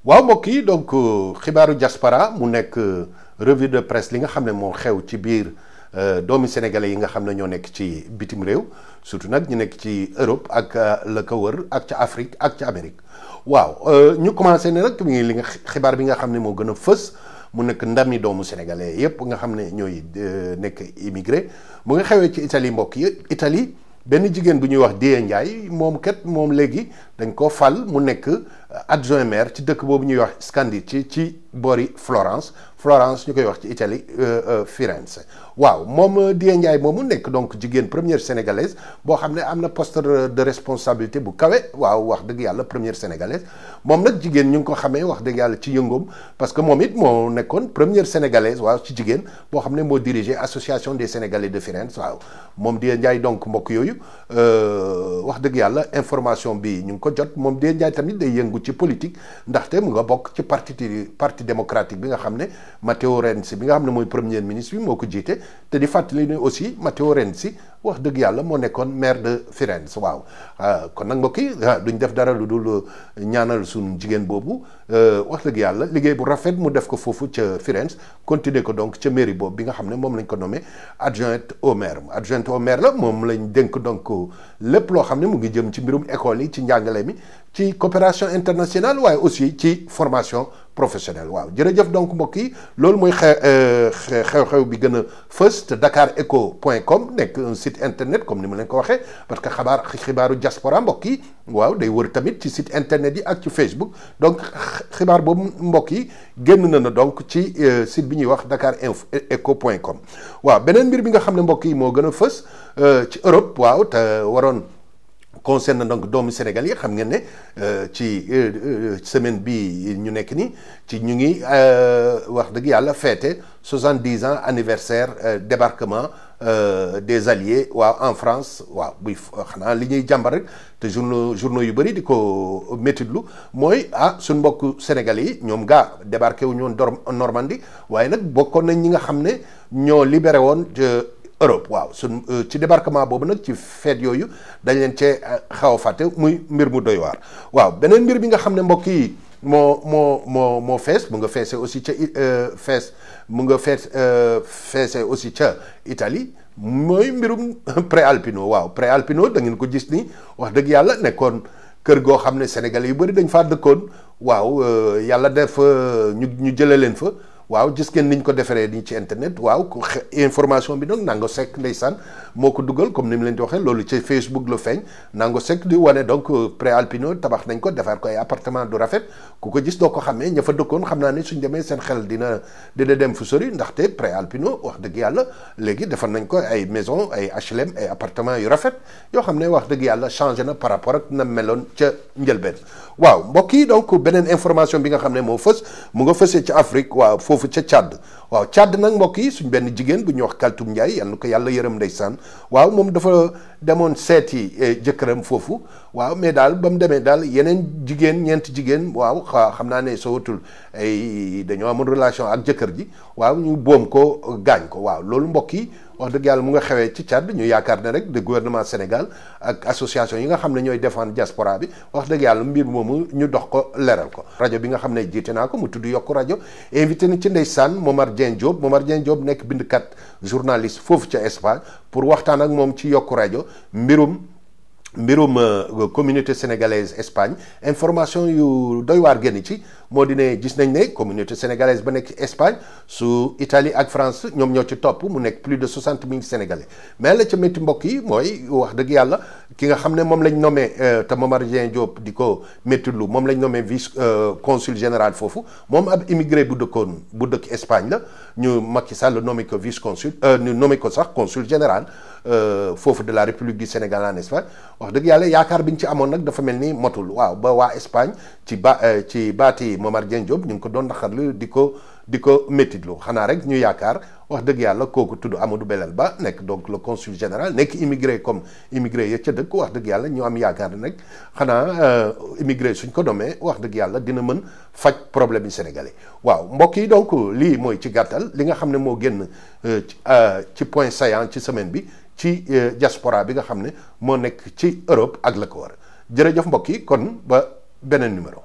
waaw mbokk yi donc xibaaru diaspora mu nekk revue de presse li nga xam ne moo xew ci biir doomi sénégalais yi nga xam ne ñoo nekk ci bitim réew surtout nag ñu nekk ci Europe ak la ko wër ak ca Afrique ak ca Amérique waaw ñu commencé ne nag mi ngi li nga xibaar bi nga xam ne moo gën a fës mu nekk ndami doomu sénégalais yépp nga xam ne ñooy nekk immigré mu nga xewee ci Italie mbokk yi Italie benn jigéen bu ñuy wax Dieye Ndiaye moom léegi dañ ko fal mu nekk adjoint maire ci dëkk boobu ñuy wax Scandi ci boori Florence ñu koy wax ci Italie Firenze waaw moom Dieye Ndiaye moomu nekk donc jigéen première sénégalaise boo xam ne am na poste de responsabilité bu kawe waaw wax dëgg yàlla première sénégalaise moom nag jigéen ñu ngi ko xamee wax dëgg yàlla ci yëngoom parce que moom it moo nekkoon première sénégalaise waaw ci jigéen boo xam ne moo dirigé association des sénégalais de Firenze waaw moom Dieye Ndiaye donc mbokk yooyu wax dëgg yàlla information bi ñu ngi ko jot moom Dieye Ndiaye tamit day yëngu ci politique ndaxte mu nga bokk ci parti démocratique bi nga xam ne Matteo Renzi bi nga xam ne mooy premier ministre bi moo ko jiite te di fàttali ne aussi Matteo Renzi wax dëgg yàlla moo nekkoon maire de Firenze waaw kon nag mbokk yi duñ def dara lu dul ñaanal suñu jigéen boobu wax dëgg yàlla liggéey bu rafet mu def ko foofu ca Firenze continuer ko donc ca mairie boobu bi nga xam ne moom lañ ko nommé adjointe au maire la moom lañ dénk donc lépp loo xam ne mu ngi jëm ci mbirum école yi ci njàngale mi ci coopération internationale waaye aussi ci formation professionnelle waaw jërëjëf donc mbokk yi loolu mooy xew-xew bi gën a fës te dakarecho.com nekk un site internet comme ni ma leen ko waxee parce que xibaaru diaspora mbokk yi waaw day wër tamit ci site internet yi ak ci Facebook donc xibaar boobu mbokk yi génn na donc ci site bi ñuy wax dakarecho.com waaw beneen mbir bi nga xam ne mbokk yi moo gën a fës ci Europe waaw te waroon concerne donc doomu Sénégal yi xam ngeen ne ci semaine bi ñu nekk nii ci ñu ngi wax dëgg yàlla fêté 70 ans anniversaire débarquement des alliés waaw en France waaw buy xanaa li ñuy jàmbar rek te journaux yu bëri di ko métitlu mooy suñ mbokk sénégalais yi ñoom débarqué wu ñoon Normandie waaye nag bokkoon nañ ñi nga xam ne ñoo libéré woon Europe waaw ci débarquement boobu nag ci fête yooyu dañ leen cee xaw a fàtte muy mbir mu doy waar waaw beneen mbir bi nga xam ne mbokk yi moo fees mu nga feese aussi ca feese aussi ca Italie mooy mbirum Préalpino waaw Préalpino da ngeen ko gis ni wax dëgg yàlla nekkoon kër goo xam ne Sénégalais yu bëri dañ faa dëkkoon waaw yàlla def ñu jëlee leen fa waaw gis ngeen niñ ko defaree nii ci internet waaw information bi nag Nango Seck ndeysaan moo ko dugal comme ni mu leen di waxee loolu ci Facebook la feeñ Nango Seck di wane donc Préalpino tabax nañ ko defar ko ay appartement du rafet ku ko gis doo ko xamee ña fa dëkkoon xam naa ne suñ demee seen xel dina dem fu sori ndaxte Préalpino wax dëgg yàlla léegi defar nañ ko ay maison ay HLM ay appartement yu rafet yoo xam ne wax dëgg yàlla changé na par rapport ak na meloon ca njëlbeen waaw mbokk yi donc beneen information bi nga xam ne moo fës mu nga fësee ci Afrique waaw foofu ca Tchad waaw Tchad nag mbokk yi suñ benn jigéen bu ñuy wax Kaltoum Ndiaye yal na ko yàlla yërëm ndeysaan waaw moom dafa demoon seeti jëkkëram foofu waaw mais daal ba mu demee daal yeneen ñeenti jigéen waaw xam naa ne soo watul ay dañoo amoon relation ak jëkkër ji waaw ñu boom ko gaañ ko waaw loolu mbokk yi wax dëgg yàlla mu nga xewee ci Tchad ñu yaakaar ne rek de gouvernement Sénégal ak association yi nga xam ne ñooy défendre diaspora bi wax dëgg yàlla mbir moomu ñu dox ko leeral ko rajo bi nga xam ne jiite naa ko mu tudd Yokku Rajo invité na ci ndeysaan Momar Dieng Diop nekk bindkat journaliste foofu ca Espagne pour waxtaan ak moom ci Yokku Rajo mbirum communauté sénégalaise Espagne information yu doy waar génn ci moo di ne gis nañ ne communauté sénégalaise ba nekk Espagne su Italie ak France ñoom ñoo ci topp mu nekk plus de 60 000 sénégalais mais la ca métti mbokk yi mooy wax dëgg yàlla ki nga xam ne moom lañ nommé te Momar Dieng Diop di ko méttitlu moom lañ nommé vice consul général foofu moom ab immigré bu dëkk Espagne la ñu Macky Sall nommé ko vice consul ñu nommé ko sax consul général foofu de la République du Sénégal en Espagne wax dëgg yàlla yaakaar bi ñu ci amoon nag dafa mel ni motul waaw ba waa Espagne ci baati Momar Dieng Diop ñu ngi ko doon naxarlu di ko méttitlu xanaa rek ñu yaakaar wax dëgg yàlla kooku tudd Amadou Belel Ba nekk donc le consul général nekk immigré comme immigré ya ca dëkk wax dëgg yàlla ñu am yaakaar ne nag xanaa immigré suñ ko domee wax dëgg yàlla dina mën faj problème yi sénégalais waaw mbokk yi donc lii mooy ci gàttal li nga xam ne moo génn ci point saillant ci semaine bi ci diaspora bi nga xam ne moo nekk ci Europe ak la ko war jërëjëf mbokk yi kon ba beneen numéro